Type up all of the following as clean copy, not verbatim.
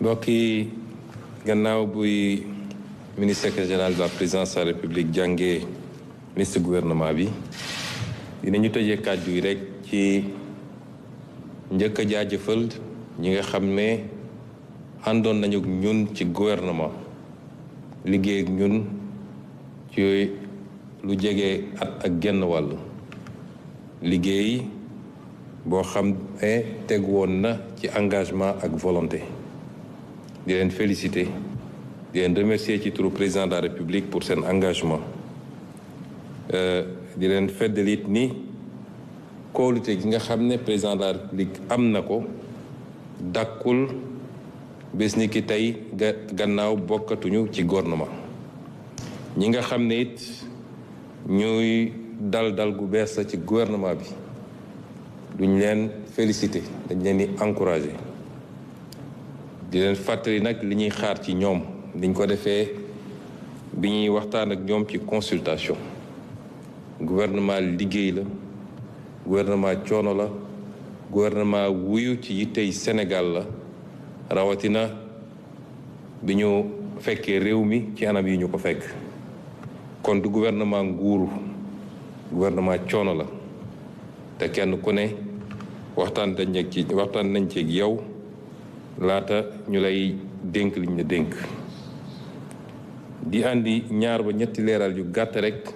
mbokk yi gannaaw buy ministre secrétaire général de la présidence de la république jàngee liste gouvernement bi dinañu tëjee kàddu yi rek ci njëkk a jaajëfal ñi nga xam ne àndoon nañu ñun ci gouvernement liggéey ak ñun ci lu jege at ak genn wàll liggéey boo xam ne teg woon na ci engagement ak volonté di leen féliciter di leen remercier ci turu président de la république pour seen engagement di leen feddalit ni kóolute gi nga xam ne président de la république am na ko dàkkul bés ni ki tey gannaaw bokkatuñu ci gouvernement ñi nga xam ne it ñuy dal gu bees la ci gouvernement bi duñ leen féliciter dañ leen di encourager di leen fàttali nag li ñuy xaar ci ñoom liñ ko defee bi ñuy waxtaan ak ñoom ci consultation gouvernement liggéey la gouvernement coono la gouvernement wuyu ci yittey Sénégal la rawatina bi ñu fekkee réew mi ci anam yi ñu ko fekk kon du gouvernement nguuru gouvernement coono la te kenn ku ne waxtaan nañ ci ak yow laata ñu lay dénk liñ la dénk di andi ñaar ba ñetti leeral yu gàtt rek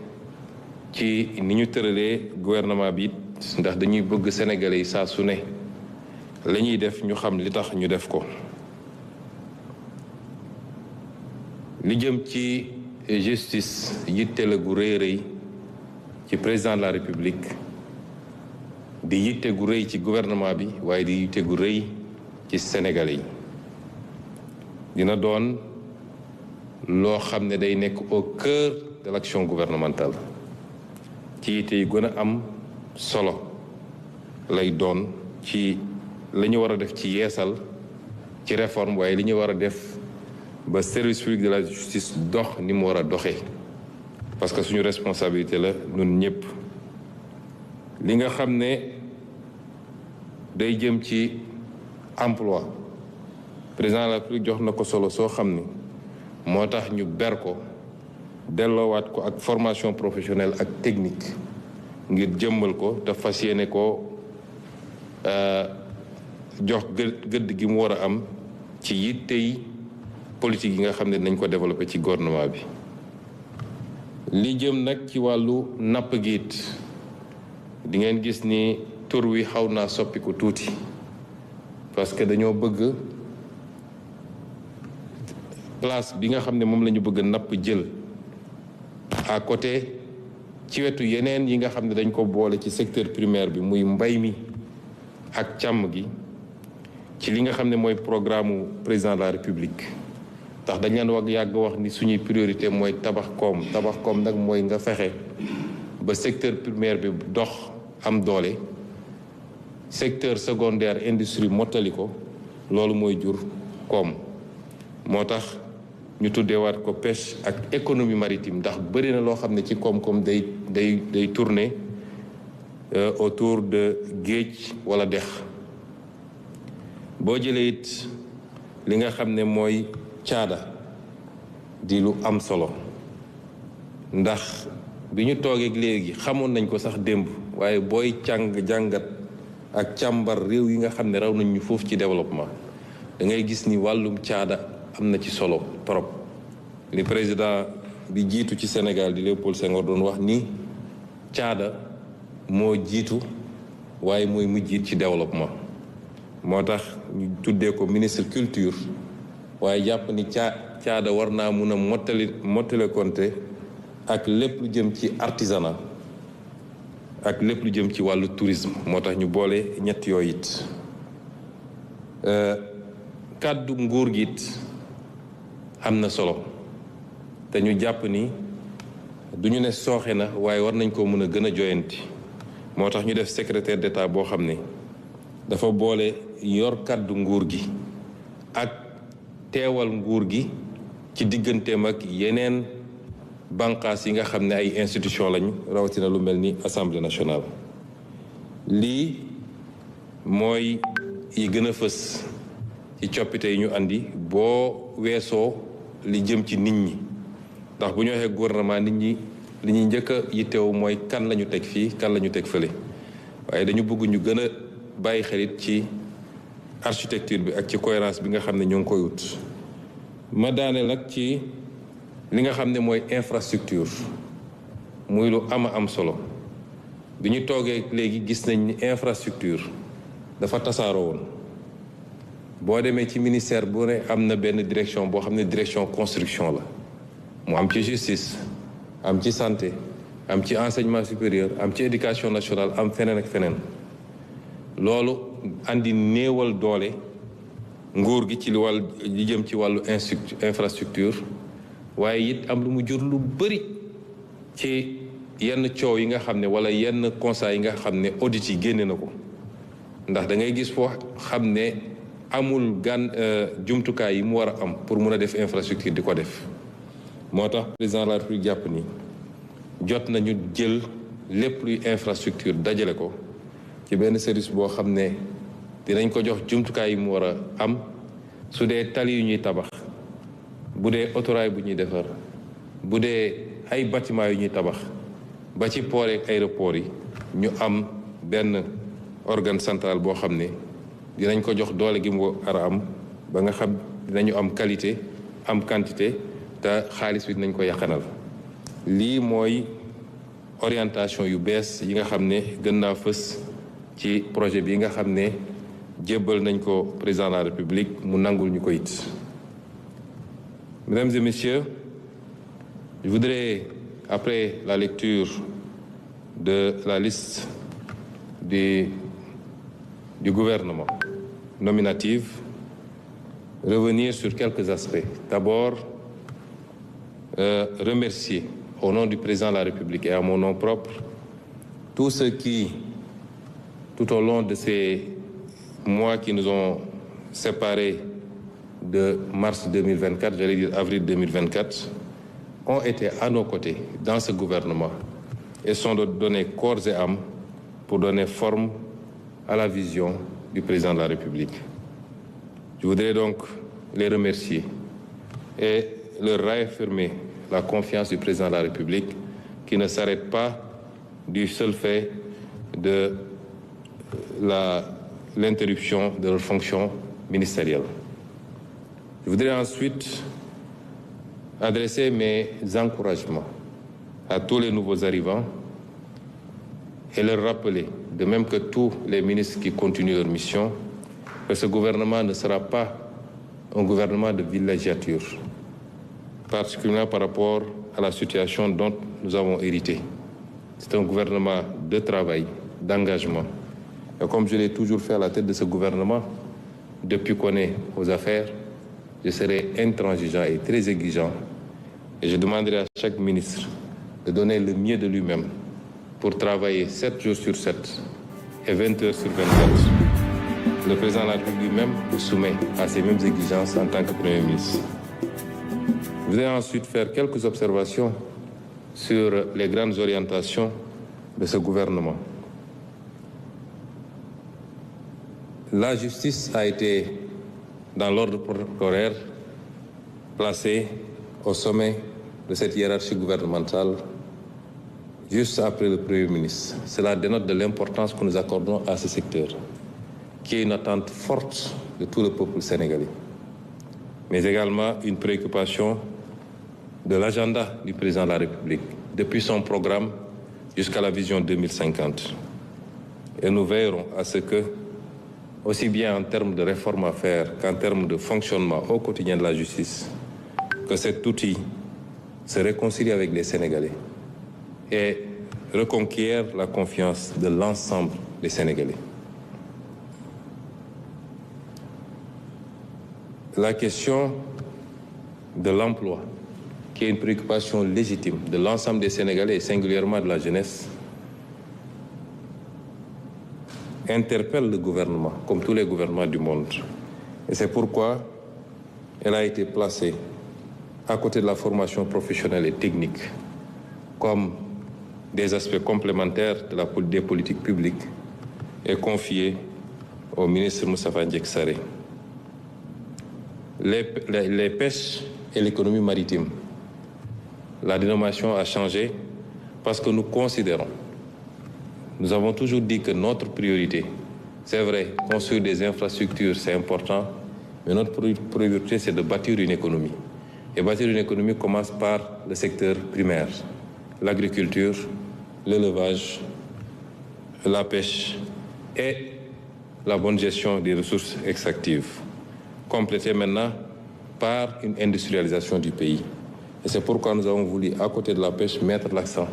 ci ni ñu tëralee gouvernement bi ndax dañuy bëgg sénégalais yi saa su ne la ñuy def ñu xam li tax ñu def ko li jëm ci justice yitte la gu rëy rëy ci président de la république di yitte gu rëy ci gouvernement bi waaye di yitte gu rëy ci sénégalais yi dina doon loo xam ne day nekk au cœur de l'action gouvernementale ci yitte yi gën a am solo lay doon ci la ñu war a def ci yeesal ci réforme waaye li ñu war a def ba service public de la justice dox ni mu war a doxee parce que suñu responsabilité la ñun ñëpp li nga xam ne day jëm ci emploi président de la République jox na ko solo soo xam ni moo tax ñu ber ko delloowaat ko ak formation professionnelle ak technique ngir jëmbal ko te fas yéene ko jox gëdd gi mu war a am ci yittey politique yi nga xam ne nañ ko développé ci gouvernement bi li jëm nag ci wàllu napp gi it di ngeen gis ni tur wi xaw naa soppiku tuuti parce que dañoo bëgg place bi nga xam ne moom la ñu bëgg napp jël à côté ci wetu yeneen yi nga xam ne dañ ko boole ci secteur primaire bi muy mbay mi ak càmm gi ci li nga xam ne mooy programme président de la république ndax dañ leen yàgg wax ni suñuy priorité mooy tabax koom nag mooy nga fexe ba secteur primaire bi dox am doole secteur secondaire industrie mottali ko loolu mooy jur koom moo tax ñu tuddeewaat ko pêche ak économie maritime ndax bëri na loo xam ne ci koom-koom day tourner autour de géej wala dex boo jëlee it li nga xam ne mooy caada di lu am solo ndax bi ñu toogeeg léegi xamoon nañ ko sax démb waaye booy jàngat ak càmbar réew yi nga xam ne raw nañ ñu foofu ci développement da ngay gis ni wàllum caada am na ci solo trop li président bi jiitu ci Sénégal di Léopold Senghor doon wax ni caada moo jiitu waaye mooy mujjit ci développement moo tax ñu tuddee ko ministre culture waaye jàpp ni caada war naa mun a mottale konte ak lépp lu jëm ci artisanat ak lépp lu jëm ci wàllu tourisme moo tax ñu boole ñett yooyu it kàddu nguur gi it am na solo te ñu jàpp ni duñu ne sooxe na waaye war nañ ko mën a gën a joyanti moo tax ñu def secrétaire d'État boo xam ne dafa boole yor kàddu nguur gi ak teewal nguur gi ci digganteem ak yeneen banqaas yi nga xam ne ay institution lañu rawatina lu mel ni Assemblée nationale lii mooy yi gën a fës ci coppite yi ñu andi boo weesoo li jëm ci nit ñi ndax bu ñu waxee gouvernement nit ñi li ñuy njëkk a yittewu mooy kan la ñu teg fii kan la ñu teg fële waaye dañu bëgg ñu gën a bàyyi xelit ci architecture bi ak ci cohérence bi nga xam ne ñoo ngi koy wut. ma daane nag ci li nga xam ne mooy infrastructure muy lu am solo bi ñu toogee léegi gis nañ ni infrastructure dafa tasaaroo woon boo demee ci ministère bu ne am na benn direction boo xam ne direction construction la mu am ci justice am ci santé am ci enseignement supérieur am ci éducation nationale am feneen ak feneen loolu andi néewal doole nguur gi ci li jëm ci wàllu infrastructure waaye it am lu mu jur lu bëri ci yenn coow yi nga xam ne wala yenn constat yi nga xam ne audit yi génne na ko ndax da ngay gis foo xam ne amul jumtukaay yi mu war a am pour mun a def infrastructure di ko def moo tax président de la République jàpp ni jot nañu jël lépp luy infrastructure dajale ko ci benn service boo xam ne dinañ ko jox jumtukaay yi mu war a am su dee tali yu ñuy tabax bu dee autorail bu ñuy defar bu dee ay bâtiment yu ñuy tabax ba ci port ak aéroport yi ñu am benn organe central boo xam ne dinañ ko jox doole gi mu war a am ba nga xam dinañu am qualité am quantité te xaalis bi dinañ ko yàqanal lii mooy orientation yu bees yi nga xam ne gën naa fës ci projet bi nga xam ne jébbal nañ ko président de la République mu nangul ñu ko it. Mesdames et messieurs, je voudrais, après la lecture de la liste du gouvernement nominative, revenir sur quelques aspects. D'abord, remercier au nom du président de la République et à mon nom propre tous ceux qui, tout au long de ces mois qui nous ont séparés de mars 2024, j'allais dire avril 2024, ont été à nos côtés dans ce gouvernement et sont donnés corps et âme pour donner forme à la vision du président de la République. Je voudrais donc les remercier et leur réaffirmer la confiance du président de la République qui ne s'arrête pas du seul fait de l'interruption de leurs fonctions ministérielles. Je voudrais ensuite adresser mes encouragements à tous les nouveaux arrivants et leur rappeler, de même que tous les ministres qui continuent leur mission, que ce gouvernement ne sera pas un gouvernement de villégiature, particulièrement par rapport à la situation dont nous avons hérité. C'est un gouvernement de travail, d'engagement. Et comme je l'ai toujours fait à la tête de ce gouvernement, depuis qu'on est aux affaires, je serai intransigeant et très exigeant. Et je demanderai à chaque ministre de donner le mieux de lui-même pour travailler 7 jours sur 7 et 20 heures sur 24. Le président de la République lui-même nous soumet à ces mêmes exigences en tant que Premier ministre. Je voudrais ensuite faire quelques observations sur les grandes orientations de ce gouvernement. La justice a été, dans l'ordre protocolaire, placée au sommet de cette hiérarchie gouvernementale juste après le Premier ministre. Cela dénote de l'importance que nous accordons à ce secteur, qui est une attente forte de tout le peuple sénégalais, mais également une préoccupation de l'agenda du président de la République, depuis son programme jusqu'à la vision 2050. Et nous veillerons à ce que, aussi bien en termes de réformes à faire qu'en termes de fonctionnement au quotidien de la justice, que cet outil se réconcilie avec les Sénégalais et reconquiert la confiance de l'ensemble des Sénégalais. La question de l'emploi, qui est une préoccupation légitime de l'ensemble des Sénégalais et singulièrement de la jeunesse, interpelle le gouvernement, comme tous les gouvernements du monde. Et c'est pourquoi elle a été placée à côté de la formation professionnelle et technique comme des aspects complémentaires des politiques publiques et confiée au ministre Moustapha Ndiaye Sarré. les pêches et l'économie maritime. La dénomination a changé parce que nous considérons, nous avons toujours dit que notre priorité, c'est vrai, construire des infrastructures, c'est important, mais notre priorité, c'est de bâtir une économie. Et bâtir une économie commence par le secteur primaire, l'agriculture, l'élevage, la pêche et la bonne gestion des ressources extractives, complétée maintenant par une industrialisation du pays. Et c'est pourquoi nous avons voulu, à côté de la pêche, mettre l'accent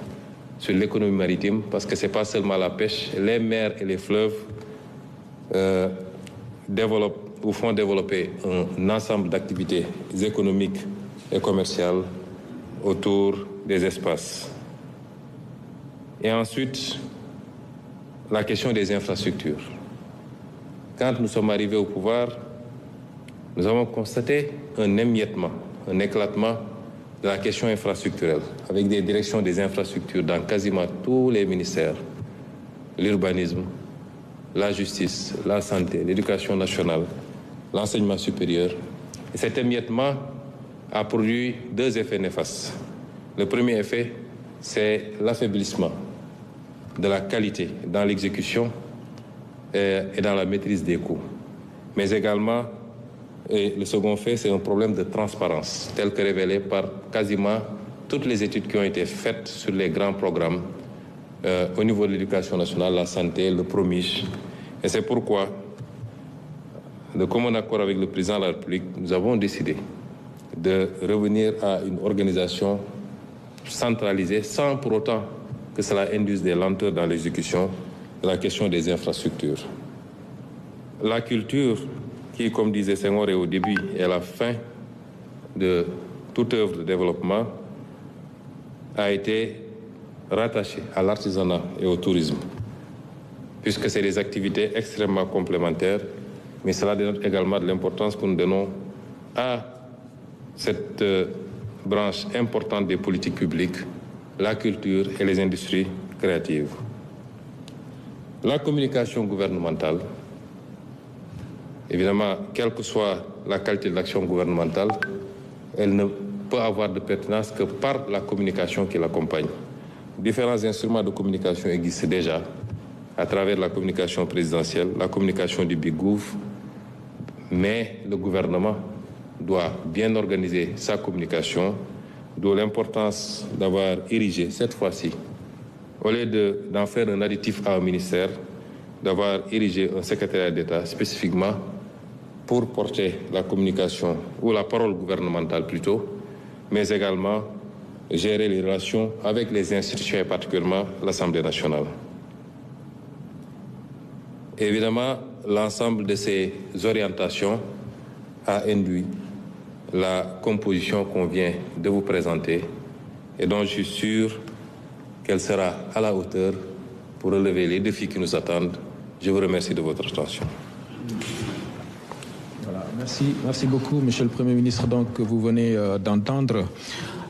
sur l'économie maritime, parce que ce n'est pas seulement la pêche, les mers et les fleuves font développer un ensemble d'activités économiques et commerciales autour des espaces. Et ensuite, la question des infrastructures. Quand nous sommes arrivés au pouvoir, nous avons constaté un émiettement, un éclatement de la question infrastructurelle, avec des directions des infrastructures dans quasiment tous les ministères, l'urbanisme, la justice, la santé, l'éducation nationale, l'enseignement supérieur. Et cet émiettement a produit deux effets néfastes. Le premier effet, c'est l'affaiblissement de la qualité dans l'exécution et dans la maîtrise des coûts. Mais également, et le second fait, c'est un problème de transparence, tel que révélé par quasiment toutes les études qui ont été faites sur les grands programmes au niveau de l'éducation nationale, la santé, le PROMIJ. Et c'est pourquoi, de commun accord avec le président de la République, nous avons décidé de revenir à une organisation centralisée, sans pour autant que cela induise des lenteurs dans l'exécution de la question des infrastructures. La culture, qui, comme disait Senghor, est au début et à la fin de toute œuvre de développement, a été rattachée à l'artisanat et au tourisme, puisque c'est des activités extrêmement complémentaires, mais cela dénote également de l'importance que nous donnons à cette branche importante des politiques publiques, la culture et les industries créatives. La communication gouvernementale, évidemment, quelle que soit la qualité de l'action gouvernementale, elle ne peut avoir de pertinence que par la communication qui l'accompagne. Différents instruments de communication existent déjà à travers la communication présidentielle, la communication du Bigouv, mais le gouvernement doit bien organiser sa communication, d'où l'importance d'avoir érigé cette fois-ci, au lieu d'en faire un additif à un ministère, d'avoir érigé un secrétariat d'État spécifiquement pour porter la communication, ou la parole gouvernementale plutôt, mais également gérer les relations avec les institutions et particulièrement l'Assemblée nationale. Évidemment, l'ensemble de ces orientations a induit la composition qu'on vient de vous présenter et dont je suis sûr qu'elle sera à la hauteur pour relever les défis qui nous attendent. Je vous remercie de votre attention. Voilà, merci beaucoup, Monsieur le Premier ministre. Donc, vous venez d'entendre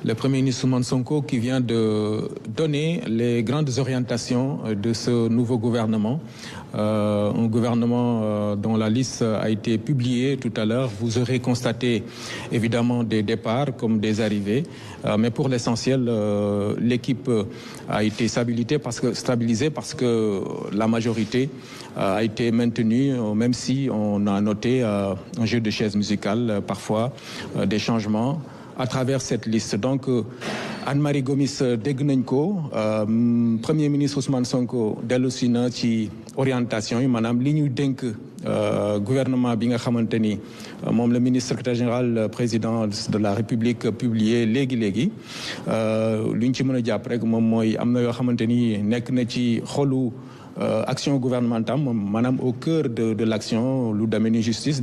le Premier ministre Ousmane Sonko qui vient de donner les grandes orientations de ce nouveau gouvernement. Un gouvernement dont la liste a été publiée tout à l'heure. Vous aurez constaté évidemment des départs comme des arrivées, mais pour l'essentiel, l'équipe a été stabilisée parce que la majorité a été maintenue, même si on a noté un jeu de chaises musicales, parfois des changements à travers cette liste. Donc, Anne-Marie Gomis dégg nañ ko, Premier ministre Ousmane Sonko dellusi na ci orientation yi, maanaam li ñu dénk gouvernement bi nga xamante ni moom le ministre secrétaire général président de la République publié léegi li ñu ci mën a jàpp rek moom mooy am na yoo xamante ni nekk na ci xolu action gouvernementale, maanaam au cœur de l'action lu demee ni justice.